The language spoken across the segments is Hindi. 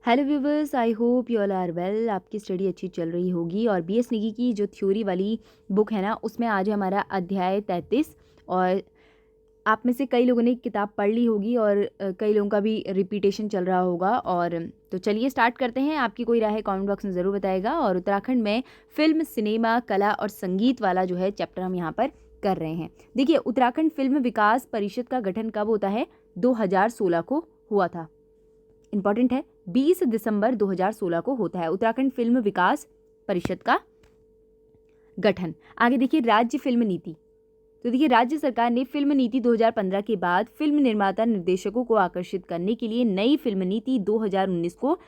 Hello viewers, I hope you all are well. आपकी स्टडी अच्छी चल रही होगी। और बीएस निगी की जो थ्योरी वाली बुक है ना, उसमें आज है हमारा अध्याय 33। और आप में से कई लोगों ने किताब पढ़ ली होगी और कई लोगों का भी रिपीटेशन चल रहा होगा। और तो चलिए स्टार्ट करते हैं। आपकी कोई राय कमेंट बॉक्स में ज़रूर बताएगा। और उत्तराखंड में फिल्म, सिनेमा, कला और संगीत वाला जो है चैप्टर हम यहाँ पर कर रहे हैं। देखिए, उत्तराखंड फिल्म विकास परिषद का गठन कब होता है? 2016 को हुआ था। इंपॉर्टेंट है, 20 दिसंबर 2016 को होता है उत्तराखंड फिल्म विकास परिषद का गठन। आगे देखिए, राज्य फिल्म नीति। तो देखिए, राज्य सरकार ने फिल्म नीति 2015 के बाद फिल्म निर्माता निर्देशकों को आकर्षित करने के लिए नई फिल्म नीति 2019 को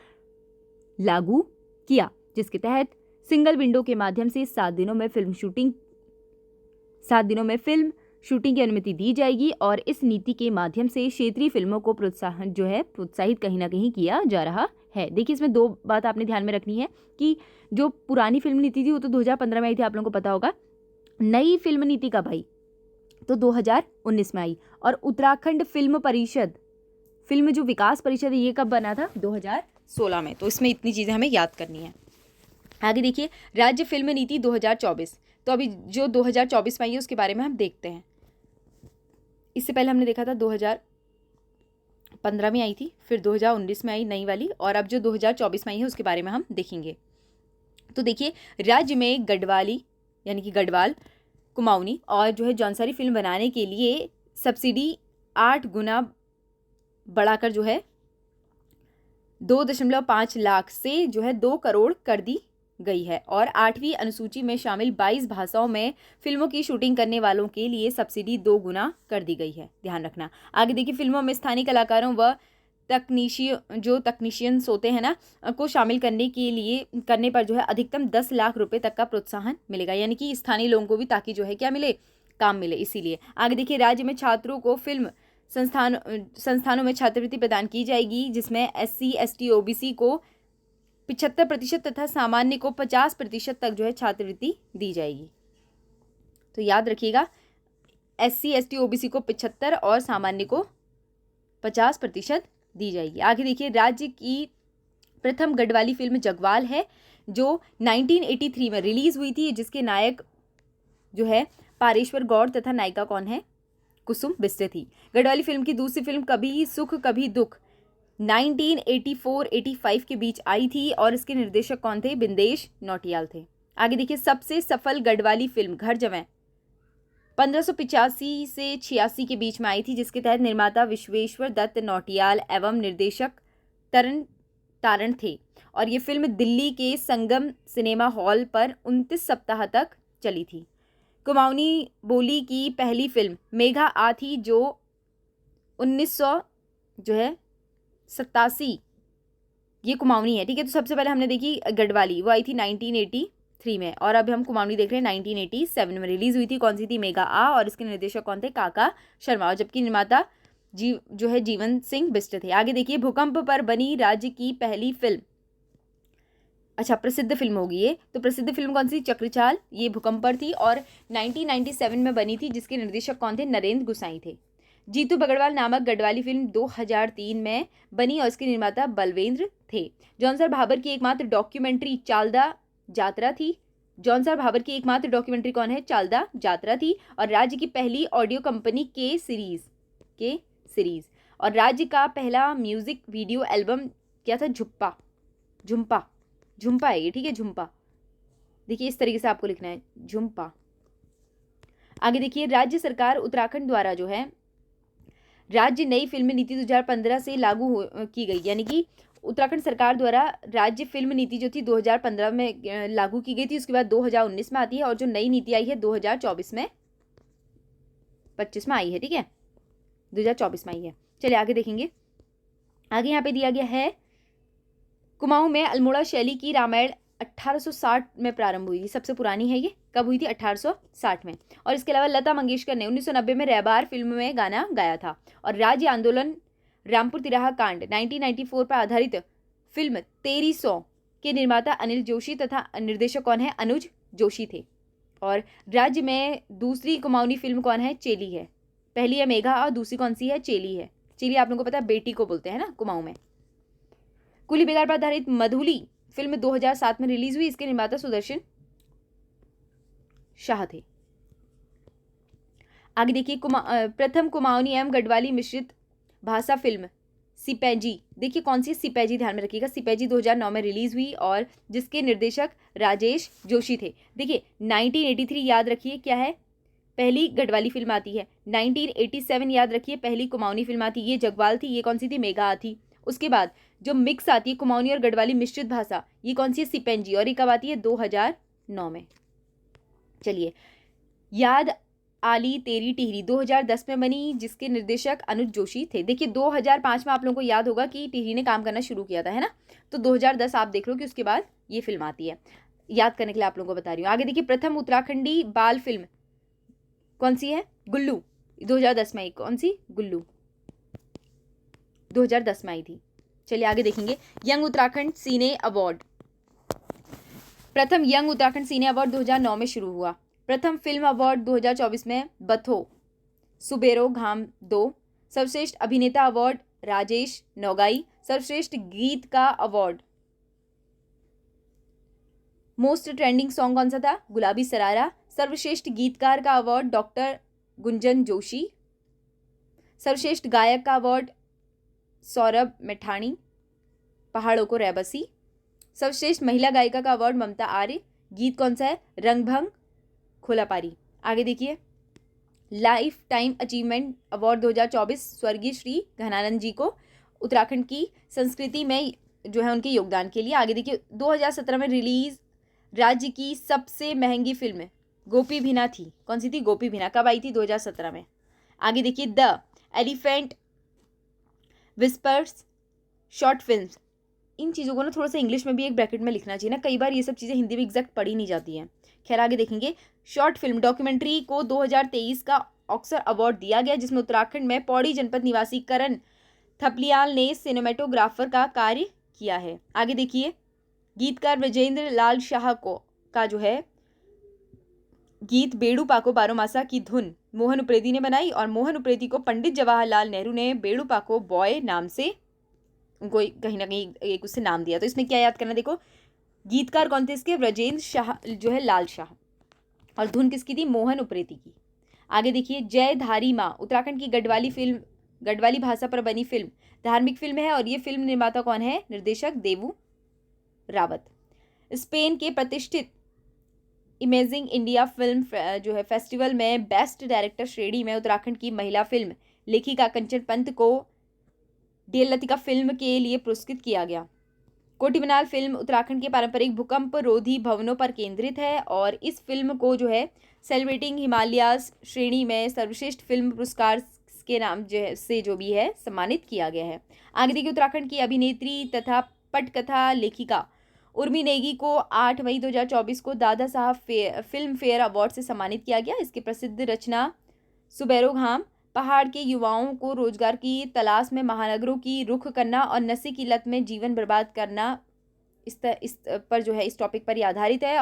लागू किया, जिसके तहत सिंगल विंडो के माध्यम से 7 दिनों में फिल्म शूटिंग की अनुमति दी जाएगी। और इस नीति के माध्यम से क्षेत्रीय फिल्मों को प्रोत्साहित कहीं ना कहीं किया जा रहा है। देखिए, इसमें दो बात आपने ध्यान में रखनी है कि जो पुरानी फिल्म नीति थी वो तो 2015 में आई थी, आप लोगों को पता होगा। नई फिल्म नीति कब आई? तो 2019 में आई। और उत्तराखंड फिल्म जो विकास परिषद है, ये कब बना था? 2016 में। तो इसमें इतनी चीज़ें हमें याद करनी है। आगे देखिए, राज्य फिल्म नीति 2024। तो अभी जो 2024 में आई है उसके बारे में हम देखते हैं। इससे पहले हमने देखा था 2015 में आई थी, फिर 2019 में आई नई वाली, और अब जो 2024 में आई है उसके बारे में हम देखेंगे। तो देखिए, राज्य में गढ़वाली यानी कि गढ़वाल, कुमाऊनी और जो है जौनसारी फिल्म बनाने के लिए सब्सिडी 8 गुना बढ़ाकर जो है 2.5 लाख से जो है 2 करोड़ कर दी गई है। और 8वीं अनुसूची में शामिल 22 भाषाओं में फिल्मों की शूटिंग करने वालों के लिए सब्सिडी 2 गुना कर दी गई है, ध्यान रखना। आगे देखिए, फिल्मों में स्थानीय कलाकारों व तकनीशियंस होते हैं ना, को शामिल करने पर जो है अधिकतम 10 लाख रुपए तक का प्रोत्साहन मिलेगा, यानी कि स्थानीय लोगों को भी, ताकि जो है क्या मिले, काम मिले, इसीलिए। आगे देखिए, राज्य में छात्रों को फिल्म संस्थानों में छात्रवृत्ति प्रदान की जाएगी, जिसमें SC ST OBC को 75% तथा सामान्य को 50% तक जो है छात्रवृत्ति दी जाएगी। तो याद रखिएगा, SC ST OBC को 75 और सामान्य को 50% दी जाएगी। आगे देखिए, राज्य की प्रथम गढ़वाली फिल्म जगवाल है, जो 1983 में रिलीज हुई थी, जिसके नायक जो है पारेश्वर गौड़ तथा नायिका कौन है? कुसुम बिस्टे थी। गढ़वाली फिल्म की दूसरी फिल्म कभी सुख कभी दुख 1984-85 के बीच आई थी, और इसके निर्देशक कौन थे? बिंदेश नौटियाल थे। आगे देखिए, सबसे सफल गढ़वाली फिल्म घर जमाई 1585 से 86 के बीच में आई थी, जिसके तहत निर्माता विश्वेश्वर दत्त नौटियाल एवं निर्देशक तारण थे। और ये फिल्म दिल्ली के संगम सिनेमा हॉल पर 29 सप्ताह तक चली थी। कुमाऊनी बोली की पहली फिल्म मेघा आ थी, जो 1987, ये कुमाऊनी है, ठीक है। तो सबसे पहले हमने देखी गढ़वाली, वो आई थी 1983 में, और अब हम कुमाऊनी देख रहे हैं 1987 में रिलीज हुई थी। कौन सी थी? मेघा आ। और इसके निर्देशक कौन थे? काका शर्मा। और जबकि निर्माता जो है जीवन सिंह बिष्ट थे। आगे देखिए, भूकंप पर बनी राज्य की पहली फिल्म, अच्छा प्रसिद्ध फिल्म होगी ये, तो प्रसिद्ध फिल्म कौन सी? चक्रचाल, ये भूकंप पर थी और 1997 में बनी थी, जिसके निर्देशक कौन थे? नरेंद्र गुसाई थे। जीतू बगड़वाल नामक गढ़वाली फिल्म 2003 में बनी, और इसके निर्माता बलवेंद्र थे। जौनसर भाबर की एकमात्र डॉक्यूमेंट्री चालदा जात्रा थी। जौनसर भाबर की एकमात्र डॉक्यूमेंट्री कौन है? चालदा जात्रा थी। और राज्य की पहली ऑडियो कंपनी के सीरीज और राज्य का पहला म्यूजिक वीडियो एल्बम क्या था? झुम्पा है ये, ठीक है, झुम्पा। देखिए, इस तरीके से आपको लिखना है, झुम्पा। आगे देखिए, राज्य सरकार उत्तराखंड द्वारा जो है राज्य नई फिल्म नीति 2015 से लागू की गई, यानी कि उत्तराखंड सरकार द्वारा राज्य फिल्म नीति जो थी 2015 में लागू की गई थी। उसके बाद 2019 में आती है, और जो नई नीति आई है 2024 में 25 में आई है, ठीक है, 2024 में आई है। चलिए आगे देखेंगे। आगे यहाँ पे दिया गया है, कुमाऊं में अल्मोड़ा शैली की रामायण 1860 में प्रारंभ हुई थी। सबसे पुरानी है ये। कब हुई थी? 1860 में। और इसके अलावा लता मंगेशकर ने 1990 में रहबार फिल्म में गाना गाया था। और राज्य आंदोलन रामपुर तिराहा कांड 1994 पर आधारित फिल्म 1300 के निर्माता अनिल जोशी तथा निर्देशक कौन है? अनुज जोशी थे। और राज्य में दूसरी कुमाऊनी फिल्म कौन है? चेली है। पहली है मेघा और दूसरी कौन सी है? चेली है। चेली आप लोगों को पता है, बेटी को बोलते हैं ना कुमाऊं में। कुली बेगार पर आधारित मधुली फिल्म 2007 में रिलीज हुई, इसके निर्माता सुदर्शन शाह थे। आगे देखिए प्रथम कुमाऊनी एवं गढ़वाली मिश्रित भाषा फिल्म सिपैजी, देखिए कौन सी सिपैजी, ध्यान में रखिएगा, सिपैजी 2009 में रिलीज हुई और जिसके निर्देशक राजेश जोशी थे। देखिए 1983 याद रखिए क्या है, पहली गढ़वाली फिल्म आती है। 1987 याद रखिए पहली कुमाऊनी फिल्म आती है, ये जगवाल थी। ये कौन सी थी, मेघा थी। उसके बाद जो मिक्स आती है कुमाऊनी और गढ़वाली मिश्रित भाषा, ये कौन सी है, सिपैजी, और ये कब आती है, 2009 में। चलिए याद आली तेरी टिहरी 2010 में बनी, जिसके निर्देशक अनुज जोशी थे। देखिए 2005 में आप लोगों को याद होगा कि टिहरी ने काम करना शुरू किया था, है ना, तो 2010 आप देख लो कि उसके बाद ये फिल्म आती है, याद करने के लिए आप लोगों को बता रही हूँ। आगे देखिए प्रथम उत्तराखंडी बाल फिल्म कौन सी है, गुल्लू, 2010 में आई। कौन सी, गुल्लू, 2010 में आई थी। चलिए आगे देखेंगे यंग उत्तराखंड सीने अवार्ड। प्रथम यंग उत्तराखंड सीने अवार्ड 2009 में शुरू हुआ। प्रथम फिल्म अवार्ड 2024 में बथो सुबेरो घाम 2। सर्वश्रेष्ठ अभिनेता अवार्ड राजेश नौगाई। सर्वश्रेष्ठ गीत का अवार्ड, मोस्ट ट्रेंडिंग सॉन्ग कौन सा था, गुलाबी सरारा। सर्वश्रेष्ठ गीतकार का अवार्ड डॉक्टर गुंजन जोशी। सर्वश्रेष्ठ गायक का अवार्ड सौरभ मैठाणी, पहाड़ों को रैबसी। सर्वश्रेष्ठ महिला गायिका का अवार्ड ममता आर्य। गीत कौन सा है, रंगभंग खोलापारी। आगे देखिए लाइफ टाइम अचीवमेंट अवार्ड 2024 स्वर्गीय श्री घनानंद जी को, उत्तराखंड की संस्कृति में जो है उनके योगदान के लिए। आगे देखिए 2017 में रिलीज राज्य की सबसे महंगी फिल्म गोपी भिना थी। कौन सी थी, गोपी भिना, कब आई थी, 2017 में। आगे देखिए the elephant whispers short films, इन चीज़ों को ना थोड़ा सा इंग्लिश में भी एक ब्रैकेट में लिखना चाहिए ना, कई बार ये सब चीज़ें हिंदी में एग्जैक्ट पढ़ी नहीं जाती हैं। खैर आगे देखेंगे शॉर्ट फिल्म डॉक्यूमेंट्री को 2023 का ऑस्कर अवार्ड दिया गया, जिसमें उत्तराखंड में पौड़ी जनपद निवासी करण थपलियाल ने सिनेमेटोग्राफर का कार्य किया है। आगे देखिए गीतकार विजेंद्र लाल शाह को का जो है गीत बेड़ू पाको बारोमासा की धुन मोहन उप्रेती ने बनाई, और मोहन उप्रेती को पंडित जवाहरलाल नेहरू ने बेड़ू पाको बॉय नाम से उनको कहीं ना कहीं एक उससे नाम दिया। तो इसमें क्या याद करना, देखो गीतकार कौन थे इसके, ब्रजेंद्र शाह जो है लाल शाह, और धुन किसकी थी, मोहन उप्रेती की। आगे देखिए जय धारी माँ उत्तराखंड की गढ़वाली भाषा पर बनी फिल्म, धार्मिक फिल्म है, और ये फिल्म निर्माता कौन है, निर्देशक देवू रावत। स्पेन के प्रतिष्ठित इमेजिंग इंडिया फिल्म जो है फेस्टिवल में बेस्ट डायरेक्टर श्रेणी में उत्तराखंड की महिला फिल्म लेखिका कंचन पंत को डेल लतिका फिल्म के लिए पुरस्कृत किया गया। कोटी बनाल फिल्म उत्तराखंड के पारंपरिक भूकंप रोधी भवनों पर केंद्रित है, और इस फिल्म को जो है सेलिब्रेटिंग हिमालयास श्रेणी में सर्वश्रेष्ठ फिल्म पुरस्कार के नाम से जो भी है सम्मानित किया गया है। आगे देखिए उत्तराखंड की अभिनेत्री तथा पटकथा लेखिका उर्मी नेगी को 8 मई 2024 को Dada Saheb film fair award से सम्मानित किया गया। इसकी प्रसिद्ध रचना सुबेरो घाम पहाड़ के युवाओं को रोजगार की तलाश में महानगरों की रुख करना और नशे की लत में जीवन बर्बाद करना, इस पर जो है इस टॉपिक पर ही आधारित है,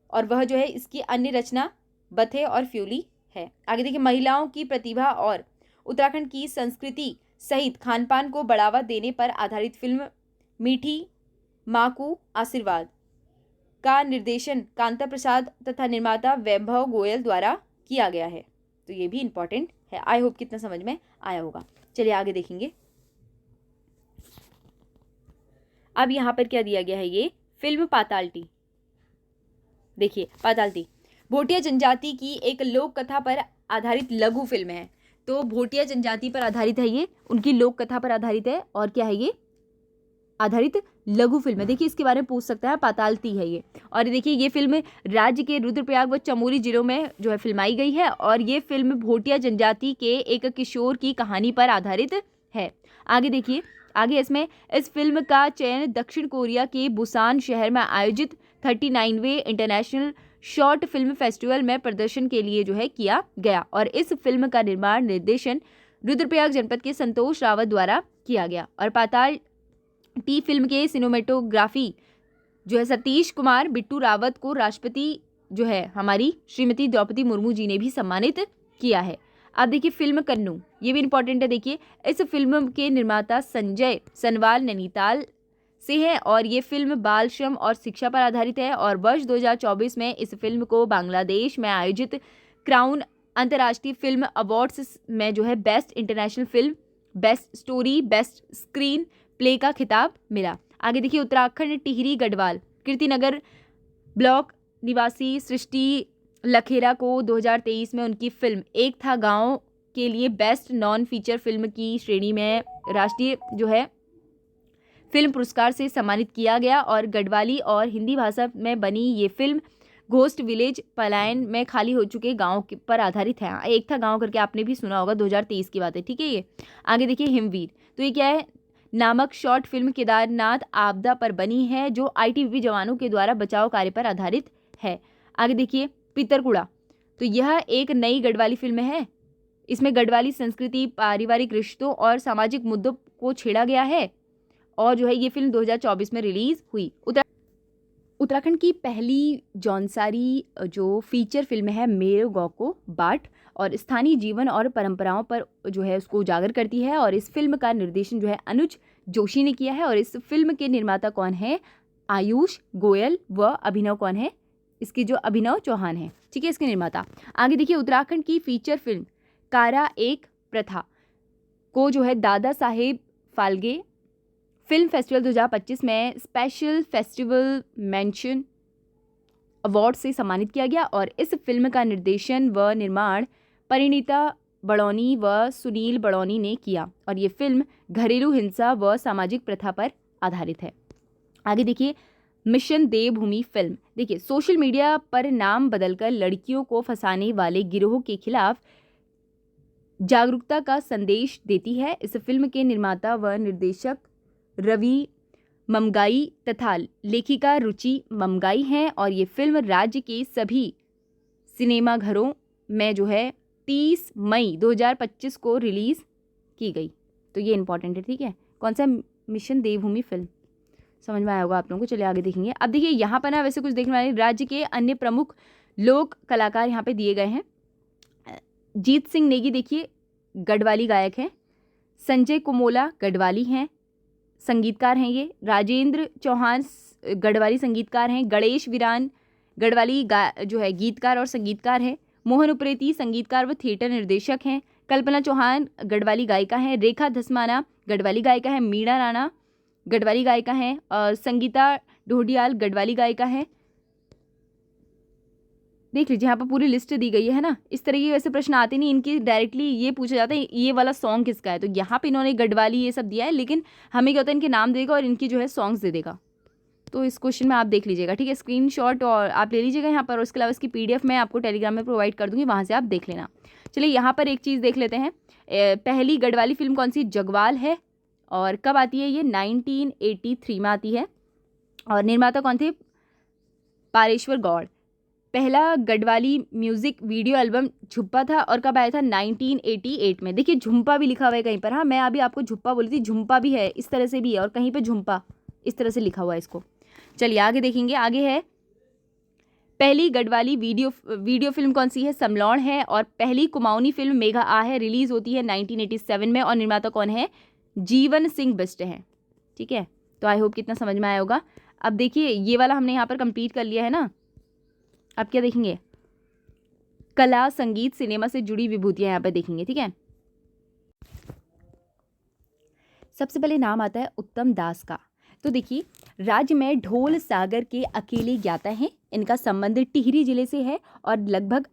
और वह जो है इसकी अन्य रचना बथे और फ्यूली है। आगे देखिए महिलाओं की प्रतिभा और उत्तराखंड की संस्कृति सहित खानपान को बढ़ावा देने पर आधारित फिल्म मीठी माँ को आशीर्वाद का निर्देशन कांता प्रसाद तथा निर्माता वैभव गोयल द्वारा किया गया है। तो ये भी इंपॉर्टेंट है। आई होप कितना समझ में आया होगा। चलिए आगे देखेंगे। अब यहाँ पर क्या दिया गया है, ये फिल्म पातालटी। देखिए पातालटी भोटिया जनजाति की एक लोक कथा पर आधारित लघु फिल्म है। तो भोटिया जनजाति पर आधारित है, ये उनकी लोक कथा पर आधारित है, और क्या है ये आधारित लघु फिल्म है। देखिए इसके बारे में पूछ सकता है, पातालती है ये। और देखिए ये फिल्म राज्य के रुद्रप्रयाग व चमोली जिलों में जो है फिल्माई गई है, और ये फिल्म भोटिया जनजाति के एक किशोर की कहानी पर आधारित है। आगे देखिए आगे इसमें इस फिल्म का चयन दक्षिण कोरिया के बुसान शहर में आयोजित 39वें इंटरनेशनल शॉर्ट फिल्म फेस्टिवल में प्रदर्शन के लिए जो है किया गया, और इस फिल्म का निर्माण निर्देशन रुद्रप्रयाग जनपद के संतोष रावत द्वारा किया गया। और पाताल टी फिल्म के सिनेमेटोग्राफी जो है सतीश कुमार बिट्टू रावत को राष्ट्रपति जो है हमारी श्रीमती द्रौपदी मुर्मू जी ने भी सम्मानित किया है। अब देखिए फिल्म कन्नू, ये भी इंपॉर्टेंट है। देखिए इस फिल्म के निर्माता संजय सनवाल नैनीताल से है और ये फिल्म बाल श्रम और शिक्षा पर आधारित है। और वर्ष 2024 में इस फिल्म को बांग्लादेश में आयोजित क्राउन अंतर्राष्ट्रीय फिल्म अवार्ड्स में जो है best international film, best story, best screen play का खिताब मिला। आगे देखिए उत्तराखंड टिहरी गढ़वाल कीर्तिनगर ब्लॉक निवासी सृष्टि लखेरा को 2023 में उनकी फिल्म एक था गांव के लिए बेस्ट नॉन फीचर फिल्म की श्रेणी में राष्ट्रीय जो है फिल्म पुरस्कार से सम्मानित किया गया। और गढ़वाली और हिंदी भाषा में बनी ये फिल्म घोस्ट विलेज पलायन में खाली हो चुके गांव पर आधारित है। एक था गांव करके आपने भी सुना होगा, 2023 की बात है, ठीक है। ये आगे देखिए हिमवीर, तो ये क्या है, नामक शॉर्ट फिल्म केदारनाथ आपदा पर बनी है जो आईटीबीपी जवानों के द्वारा बचाव कार्य पर आधारित है। आगे देखिए पितरकुड़ा, तो यह एक नई गढ़वाली फिल्म है। इसमें गढ़वाली संस्कृति, पारिवारिक रिश्तों और सामाजिक मुद्दों को छेड़ा गया है और जो है ये फिल्म 2024 में रिलीज हुई। उत्तराखंड की पहली जौनसारी जो फीचर फिल्म है मेरो गौ को बाट और स्थानीय जीवन और परंपराओं पर जो है उसको उजागर करती है। और इस फिल्म का निर्देशन जो है अनुज जोशी ने किया है। और इस फिल्म के निर्माता कौन है, आयुष गोयल, व अभिनव कौन है, इसकी जो अभिनव चौहान है, ठीक है, इसके निर्माता। आगे देखिए उत्तराखंड की फीचर फिल्म कारा एक प्रथा को जो है दादा साहेब फाल्के फिल्म फेस्टिवल 2025 में स्पेशल फेस्टिवल मेंशन अवार्ड से सम्मानित किया गया। और इस फिल्म का निर्देशन व निर्माण परिणीता बड़ौनी व सुनील बड़ौनी ने किया और ये फिल्म घरेलू हिंसा व सामाजिक प्रथा पर आधारित है। आगे देखिए मिशन देवभूमि फिल्म, देखिए सोशल मीडिया पर नाम बदलकर लड़कियों को फंसाने वाले गिरोह के खिलाफ जागरूकता का संदेश देती है। इस फिल्म के निर्माता व निर्देशक रवि ममगाई तथा लेखिका रुचि ममगाई हैं और ये फिल्म राज्य के सभी सिनेमाघरों में जो है 30 मई 2025 को रिलीज़ की गई। तो ये इंपॉर्टेंट है, ठीक है। कौन सा, मिशन देवभूमि फिल्म, समझ में आया होगा आप लोगों को। चलिए आगे देखेंगे। अब देखिए यहाँ पर ना वैसे कुछ देखने वाले राज्य के अन्य प्रमुख लोक कलाकार यहाँ पे दिए गए हैं। जीत सिंह नेगी देखिए गढ़वाली गायक हैं। संजय कुमोला गढ़वाली हैं, संगीतकार हैं ये। राजेंद्र चौहान गढ़वाली संगीतकार हैं। गणेश वीरान गढ़वाली जो है गीतकार और संगीतकार हैं। मोहन उप्रेती संगीतकार व थिएटर निर्देशक हैं। कल्पना चौहान गढ़वाली गायिका हैं। रेखा धसमाना गढ़वाली गायिका है। मीणा राणा गढ़वाली गायिका हैं और संगीता ढोडियाल गढ़वाली गायिका हैं। देख लीजिए यहाँ पर पूरी लिस्ट दी गई है ना। इस तरह के वैसे प्रश्न आते नहीं, इनकी डायरेक्टली ये पूछा जाता है ये वाला सॉन्ग किसका है, तो यहाँ पे इन्होंने गढ़वाली ये सब दिया है, लेकिन हमें क्या होता है इनके नाम देगा और इनकी जो है सॉन्ग्स दे देगा। तो इस क्वेश्चन में आप देख लीजिएगा, ठीक है। स्क्रीनशॉट और आप ले लीजिएगा यहाँ पर, और उसके अलावा इसकी PDF मैं आपको टेलीग्राम में प्रोवाइड कर दूँगी, वहाँ से आप देख लेना। चलिए यहाँ पर एक चीज़ देख लेते हैं। पहली गढ़वाली फिल्म कौन सी, जगवाल है। और कब आती है ये, 1983 में आती है। और निर्माता कौन थे, पारेश्वर गौड़। पहला Garhwali music video album Zuppa था और कब आया था, 1988 में। देखिए झुम्पा भी लिखा हुआ है कहीं पर, हाँ मैं अभी आपको झुप्पा बोली थी, झुम्पा भी है, इस तरह से भी है, और कहीं पे झुम्पा इस तरह से लिखा हुआ है इसको। चलिए आगे देखेंगे। आगे है पहली गढ़वाली वीडियो फिल्म कौन सी है, समलौड़ है। और पहली कुमाऊनी फिल्म मेघा आ है, रिलीज होती है 1987 में और निर्माता कौन है, जीवन सिंह बिष्ट है, ठीक है। तो आई होप कितना समझ में आया होगा। अब देखिए ये वाला हमने यहाँ पर कंप्लीट कर लिया है ना। अब क्या देखेंगे, कला संगीत सिनेमा से जुड़ी विभूतियां यहाँ पर देखेंगे, ठीक है। सबसे पहले नाम आता है उत्तम दास का। तो देखिए राज्य में ढोल सागर के अकेले ज्ञाता हैं। इनका संबंध टिहरी जिले से है और लगभग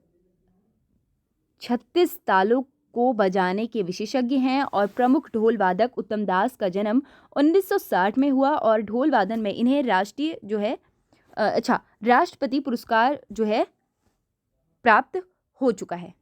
36 तालों को बजाने के विशेषज्ञ हैं। और प्रमुख ढोल वादक उत्तम दास का जन्म 1960 में हुआ और ढोल वादन में इन्हें राष्ट्रीय जो है राष्ट्रपति पुरस्कार जो है प्राप्त हो चुका है।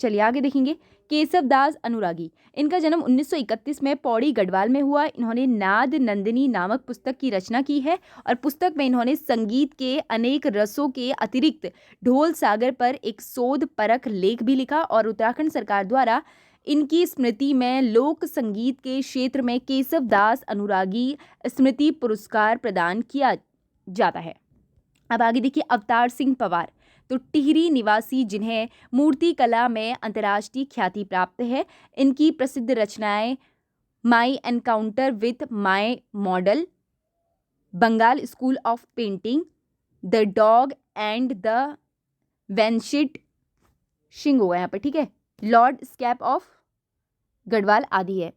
चलिए आगे देखेंगे। केशव दास अनुरागी, इनका जन्म 1931 में पौड़ी गढ़वाल में हुआ। इन्होंने नाद नंदिनी नामक पुस्तक की रचना की है और पुस्तक में इन्होंने संगीत के अनेक रसों के अतिरिक्त ढोल सागर पर एक शोध परख लेख भी लिखा। और उत्तराखंड सरकार द्वारा इनकी स्मृति में लोक संगीत के क्षेत्र में केशव दास अनुरागी स्मृति पुरस्कार प्रदान किया जाता है। अब आगे देखिए अवतार सिंह पवार, तो टिहरी निवासी जिन्हें मूर्ति कला में अंतर्राष्ट्रीय ख्याति प्राप्त है। इनकी प्रसिद्ध रचनाएं my encounter with my model, Bengal school of painting, the dog and the वेंशिट शिंग हो गया यहाँ पर, ठीक है, लॉर्ड स्कैप ऑफ गढ़वाल आदि है।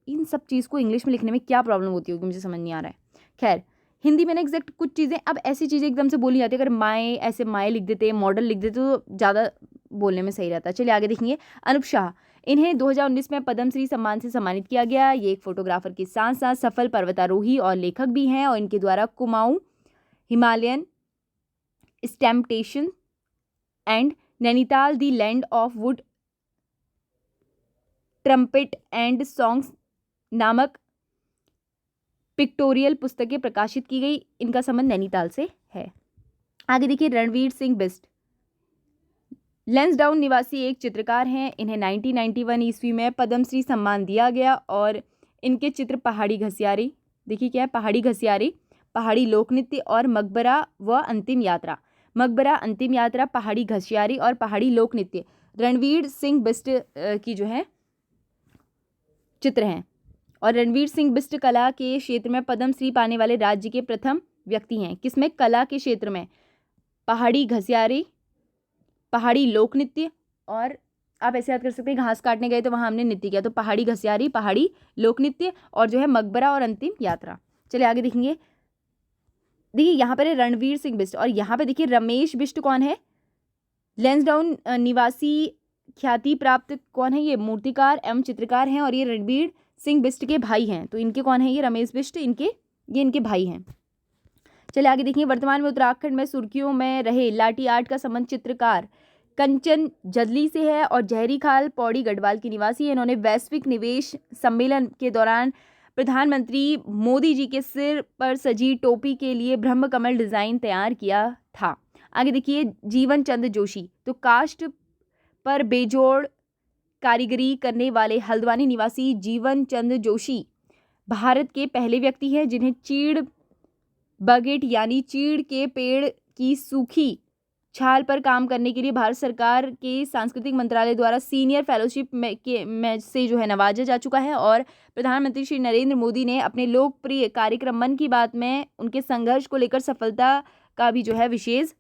इन सब चीज़ को इंग्लिश में लिखने में क्या प्रॉब्लम होती होगी, मुझे समझ नहीं आ रहा है। खैर, हिंदी में ना एग्जैक्ट कुछ चीज़ें, अब ऐसी चीज़ें एकदम से बोली जाती है, अगर माए ऐसे माए लिख देते, मॉडल लिख देते तो ज़्यादा बोलने में सही रहता है। चलिए आगे देखेंगे। अनूप शाह, इन्हें 2019 में पद्मश्री सम्मान से सम्मानित किया गया। ये एक फोटोग्राफर के साथ साथ सफल पर्वतारोही और लेखक भी हैं और इनके द्वारा कुमाऊं, हिमालयन स्टैम्पटेशन and Nainital the land of wood trumpet and songs नामक पिक्टोरियल पुस्तकें प्रकाशित की गई। इनका संबंध नैनीताल से है। आगे देखिए, रणवीर सिंह बिस्ट, लैंसडाउन निवासी एक चित्रकार हैं। इन्हें 1991 ईस्वी में पद्मश्री सम्मान दिया गया और इनके चित्र पहाड़ी घसियारी, देखिए क्या है, पहाड़ी घसियारी, पहाड़ी लोकनृत्य और मकबरा व अंतिम यात्रा, मकबरा, अंतिम यात्रा, पहाड़ी घसियारी और पहाड़ी लोकनृत्य रणवीर सिंह बिस्ट की जो है चित्र हैं। और रणवीर सिंह बिस्ट कला के क्षेत्र में पद्मश्री पाने वाले राज्य के प्रथम व्यक्ति हैं। किसमें? कला के क्षेत्र में। पहाड़ी घसियारी, पहाड़ी लोक नृत्य, और आप ऐसे याद कर सकते हैं, घास काटने गए तो वहाँ हमने नृत्य किया, तो पहाड़ी घसियारी, पहाड़ी लोक नृत्य और जो है मकबरा और अंतिम यात्रा। चलिए आगे देखेंगे। देखिए यहाँ पर है रणवीर सिंह बिस्ट और यहाँ पे देखिए रमेश बिस्ट कौन है? लैंसडाउन निवासी ख्याति प्राप्त कौन है? ये मूर्तिकार एवं चित्रकार हैं और ये रणवीर सिंह बिस्ट के भाई हैं। तो इनके कौन है? ये रमेश बिस्ट, ये इनके भाई हैं। चलिए आगे देखिए। वर्तमान में उत्तराखंड में सुर्खियों में रहे लाठी आर्ट का संबंध चित्रकार कंचन जदली से है और जहरी खाल पौड़ी गढ़वाल की निवासी है। इन्होंने वैश्विक निवेश सम्मेलन के दौरान प्रधानमंत्री मोदी जी के सिर पर सजी टोपी के लिए ब्रह्म कमल डिजाइन तैयार किया था। आगे देखिए। जीवन चंद जोशी, तो काष्ठ पर बेजोड़ कारीगरी करने वाले हल्द्वानी निवासी जीवन चंद जोशी भारत के पहले व्यक्ति हैं जिन्हें चीड़ बगेट यानी चीड़ के पेड़ की सूखी छाल पर काम करने के लिए भारत सरकार के सांस्कृतिक मंत्रालय द्वारा सीनियर फेलोशिप में से जो है नवाजा जा चुका है। और प्रधानमंत्री श्री नरेंद्र मोदी ने अपने लोकप्रिय कार्यक्रम मन की बात में उनके संघर्ष को लेकर सफलता का भी जो है विशेष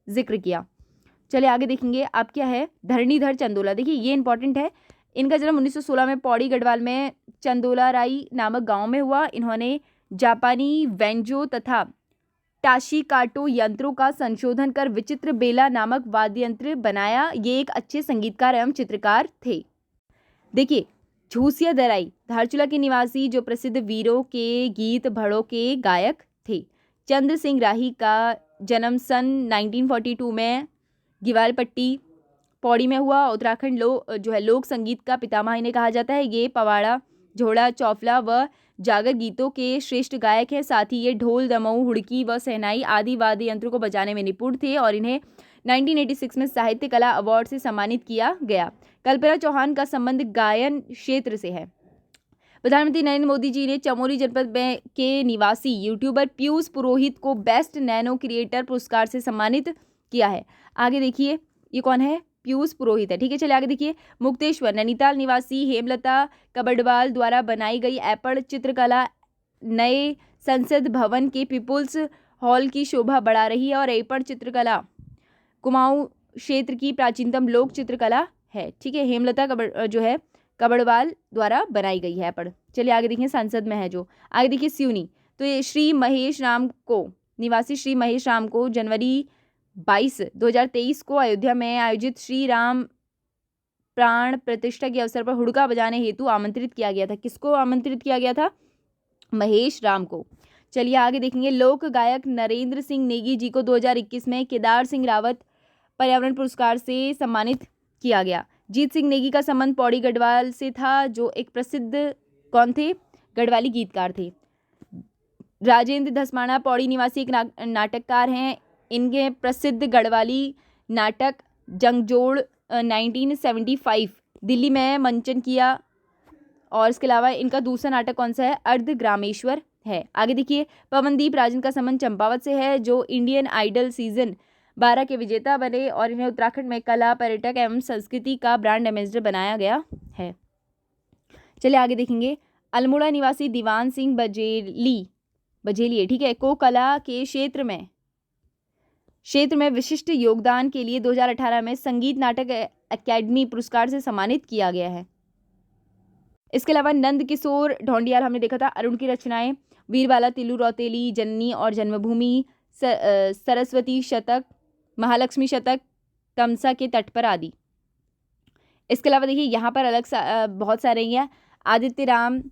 जिक्र किया। चलिए आगे देखेंगे। आप क्या है? धरणीधर चंदोला, देखिए ये इंपॉर्टेंट है। इनका जन्म 1916 में पौड़ी गढ़वाल में चंदोला राई नामक गांव में हुआ। इन्होंने जापानी वेंजो तथा टाशिकाटो यंत्रों का संशोधन कर विचित्र बेला नामक वाद्य यंत्र बनाया। ये एक अच्छे संगीतकार एवं चित्रकार थे। देखिए झूसिया दराई धारचूला के निवासी जो प्रसिद्ध वीरों के गीत भड़ों के गायक थे। चंद्र सिंह राही का जन्म सन 1942 में गिवालपट्टी पौड़ी में हुआ। उत्तराखंड जो है लोक संगीत का पितामह इन्हें कहा जाता है। ये पवाड़ा, झोड़ा, चौफला व जागर गीतों के श्रेष्ठ गायक हैं। साथ ही ये ढोल, दमऊ, हुड़की व सहनाई आदि वाद्य यंत्रों को बजाने में निपुण थे और इन्हें 1986 में साहित्य कला अवार्ड से सम्मानित किया गया। कल्पना चौहान का संबंध गायन क्षेत्र से है। प्रधानमंत्री नरेंद्र मोदी जी ने चमोली जनपद के निवासी यूट्यूबर पीयूष पुरोहित को बेस्ट नैनो क्रिएटर पुरस्कार से सम्मानित किया है। आगे देखिए ये कौन है? पीयूष पुरोहित है, ठीक है। चलिए आगे देखिए। मुक्तेश्वर नैनीताल निवासी हेमलता कबडवाल द्वारा बनाई गई एपड़ चित्रकला नए संसद भवन के पीपुल्स हॉल की शोभा बढ़ा रही है और एपड़ चित्रकला कुमाऊं क्षेत्र की प्राचीनतम लोक चित्रकला है, ठीक है। हेमलता कबडवाल द्वारा बनाई गई है एपड़। चलिए आगे देखिए। संसद में है जो। आगे देखिए सिवनी, तो ये श्री महेश राम को निवासी श्री महेश राम को जनवरी 22, 2023 को अयोध्या में आयोजित श्री राम प्राण प्रतिष्ठा के अवसर पर हुड़का बजाने हेतु आमंत्रित किया गया था। किसको आमंत्रित किया गया था? महेश राम को। चलिए आगे देखेंगे। लोक गायक नरेंद्र सिंह नेगी जी को 2021 में केदार सिंह रावत पर्यावरण पुरस्कार से सम्मानित किया गया। जीत सिंह नेगी का संबंध पौड़ी गढ़वाल से था जो एक प्रसिद्ध कौन थे? गढ़वाली गीतकार थे। राजेंद्र धसमाना पौड़ी निवासी एक नाटककार हैं। इनके प्रसिद्ध गढ़वाली नाटक जंगजोड़ 1975 दिल्ली में मंचन किया और इसके अलावा इनका दूसरा नाटक कौन सा है? अर्धग्रामेश्वर है। आगे देखिए। पवनदीप राजन का संबंध चंपावत से है जो इंडियन आइडल सीजन 2012 के विजेता बने और इन्हें उत्तराखंड में कला, पर्यटक एवं संस्कृति का ब्रांड एम्बेसडर बनाया गया है। चलिए आगे देखेंगे। अल्मोड़ा निवासी दीवान सिंह बजेलिए, ठीक है, को कला के क्षेत्र में विशिष्ट योगदान के लिए 2018 में संगीत नाटक अकादमी पुरस्कार से सम्मानित किया गया है। इसके अलावा नंद किशोर ढोंडियाल हमने देखा था, अरुण की रचनाएं वीरबाला तिल्लू रौतेली, जननी और जन्मभूमि, सरस्वती शतक, महालक्ष्मी शतक, तमसा के तट पर आदि। इसके अलावा देखिए यहाँ पर अलग बहुत सारे हैं। आदित्य राम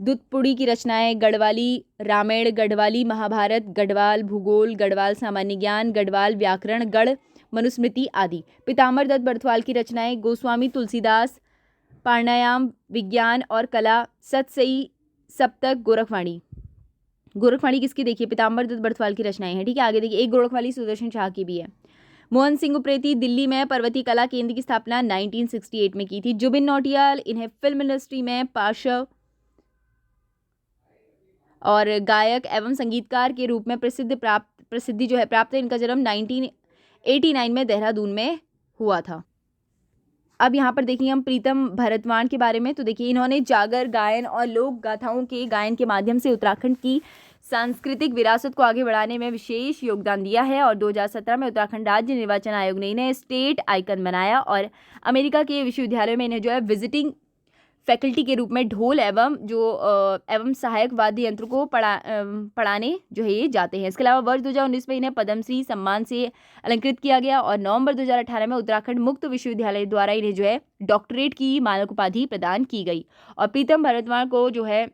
दुतपुड़ी की रचनाएं गढ़वाली रामायण, गढ़वाली महाभारत, गढ़वाल भूगोल, गढ़वाल सामान्य ज्ञान, गढ़वाल व्याकरण, गढ़ मनुस्मृति आदि। पीताम्बर दत्त बर्थवाल की रचनाएं गोस्वामी तुलसीदास प्राणायाम, विज्ञान और कला, सतसई सप्तक, गोरखवाणी किसकी, देखिए पीताम्बर दत्त बर्थवाल की रचनाएं हैं, ठीक है। आगे देखिए एक गोरखवाली सुदर्शन शाह की भी है। मोहन सिंह उप्रेती दिल्ली में पर्वतीय कला केंद्र की स्थापना 1968 में की थी। जुबिन नौटियाल, इन्हें फिल्म इंडस्ट्री में पार्श्व और गायक एवं संगीतकार के रूप में प्रसिद्धि जो है प्राप्त है। इनका जन्म 1989 में देहरादून में हुआ था। अब यहाँ पर देखिए हम प्रीतम भरतवाण के बारे में। तो देखिए इन्होंने जागर गायन और लोक गाथाओं के गायन के माध्यम से उत्तराखंड की सांस्कृतिक विरासत को आगे बढ़ाने में विशेष योगदान दिया है और 2017 में उत्तराखंड राज्य निर्वाचन आयोग ने इन्हें स्टेट आइकन बनाया और अमेरिका के विश्वविद्यालयों में इन्हें जो है विजिटिंग फैकल्टी के रूप में ढोल एवं सहायक वाद्य यंत्र को पढ़ाने जो है ये जाते हैं। इसके अलावा वर्ष 2019 में इन्हें पद्मश्री सम्मान से अलंकृत किया गया और नवंबर 2018 में उत्तराखंड मुक्त विश्वविद्यालय द्वारा इन्हें जो है डॉक्टरेट की मानक उपाधि प्रदान की गई। और प्रीतम भरतवाण को जो है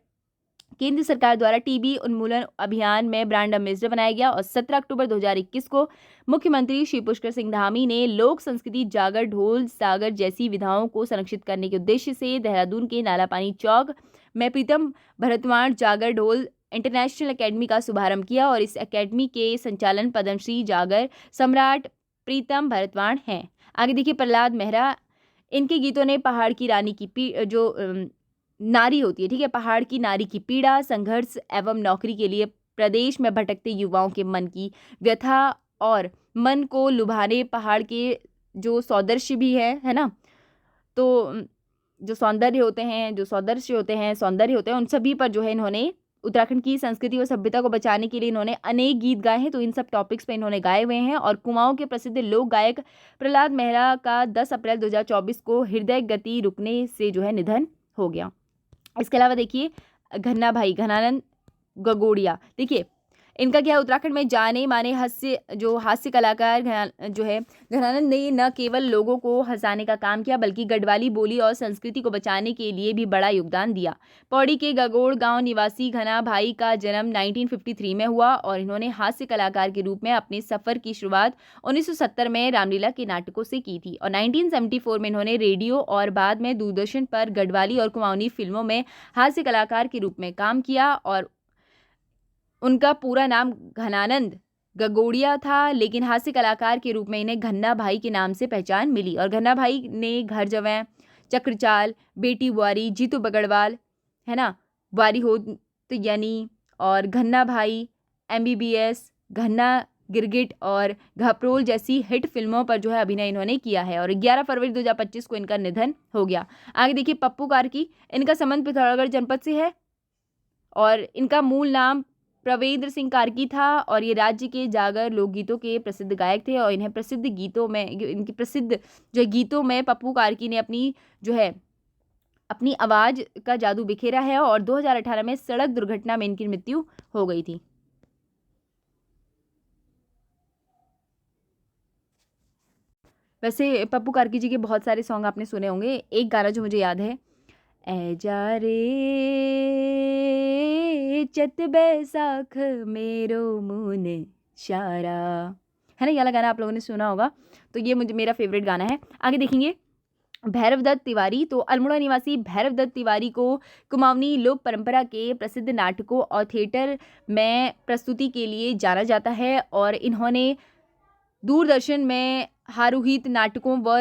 केंद्र सरकार द्वारा टीबी उन्मूलन अभियान में ब्रांड एम्बेसडर बनाया गया और 17 अक्टूबर 2021 को मुख्यमंत्री श्री पुष्कर सिंह धामी ने लोक संस्कृति जागर ढोल सागर जैसी विधाओं को संरक्षित करने के उद्देश्य से देहरादून के नालापानी चौक में प्रीतम भरतवाण जागर ढोल इंटरनेशनल एकेडमी का शुभारंभ किया और इस एकेडमी के संचालन पद्मश्री जागर सम्राट प्रीतम भरतवाण हैं। आगे देखिए प्रहलाद मेहरा, इनके गीतों ने पहाड़ की रानी की नारी होती है, ठीक है, पहाड़ की नारी की पीड़ा, संघर्ष एवं नौकरी के लिए प्रदेश में भटकते युवाओं के मन की व्यथा और मन को लुभाने पहाड़ के जो सौंदर्य भी है ना, तो जो सौंदर्य होते हैं उन सभी पर जो है इन्होंने उत्तराखंड की संस्कृति और सभ्यता को बचाने के लिए इन्होंने अनेक गीत गाए हैं। तो इन सब टॉपिक्स पे इन्होंने गाए हुए हैं। और कुमाऊं के प्रसिद्ध लोक गायक प्रहलाद मेहरा का 10 अप्रैल 2024 को हृदय गति रुकने से जो है निधन हो गया। इसके अलावा देखिए घनानंद गगोड़िया, देखिए इनका क्या है, उत्तराखंड में जाने माने हास्य कलाकार जो है घनानंद ने न केवल लोगों को हंसाने का काम किया बल्कि गढ़वाली बोली और संस्कृति को बचाने के लिए भी बड़ा योगदान दिया। पौड़ी के गगोड़ गांव निवासी घना भाई का जन्म 1953 में हुआ और इन्होंने हास्य कलाकार के रूप में अपने सफर की शुरुआत 1970 में रामलीला के नाटकों से की थी और 1974 में इन्होंने रेडियो और बाद में दूरदर्शन पर गढ़वाली और कुमाऊनी फिल्मों में हास्य कलाकार के रूप में काम किया। और उनका पूरा नाम घनानंद गगोड़िया था, लेकिन हास्य कलाकार के रूप में इन्हें घन्ना भाई के नाम से पहचान मिली। और घन्ना भाई ने घर जवैं, चक्रचाल, बेटी बुआरी, जीतू बगड़वाल, है ना, बुआरी हो तो यानी, और घन्ना भाई, MBBS, घन्ना गिरगिट और घपरोल जैसी हिट फिल्मों पर जो है अभिनय इन्होंने किया है। और 11 फरवरी 2025 को इनका निधन हो गया। आगे देखिए पप्पू कार्की, इनका संबंध पिथौरागढ़ जनपद से है और इनका मूल नाम प्रवेंद्र सिंह कार्की था और ये राज्य के जागर लोकगीतों के प्रसिद्ध गायक थे। और इन्हें प्रसिद्ध गीतों में पप्पू कार्की ने अपनी आवाज़ का जादू बिखेरा है और 2018 में सड़क दुर्घटना में इनकी मृत्यु हो गई थी। वैसे पप्पू कार्की जी के बहुत सारे सॉन्ग आपने सुने होंगे। एक गाना जो मुझे याद है, ए जा रे चत बैसाख मेरो मुन शारा, है ना, ये वाला गाना आप लोगों ने सुना होगा। तो ये मेरा फेवरेट गाना है। आगे देखेंगे भैरव दत्त तिवारी, तो अल्मोड़ा निवासी भैरव दत्त तिवारी को कुमाऊनी लोक परंपरा के प्रसिद्ध नाटकों और थिएटर में प्रस्तुति के लिए जाना जाता है और इन्होंने दूरदर्शन में हारुहित नाटकों व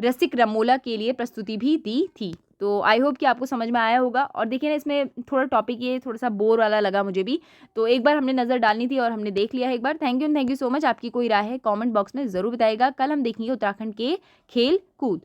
रसिक रमोला के लिए प्रस्तुति भी दी थी। तो आई होप कि आपको समझ में आया होगा। और देखिए ना, इसमें थोड़ा टॉपिक ये थोड़ा सा बोर वाला लगा मुझे भी, तो एक बार हमने नज़र डालनी थी और हमने देख लिया है एक बार। Thank you so much. आपकी कोई राय है कमेंट बॉक्स में ज़रूर बताइएगा। कल हम देखेंगे उत्तराखंड के खेल कूद।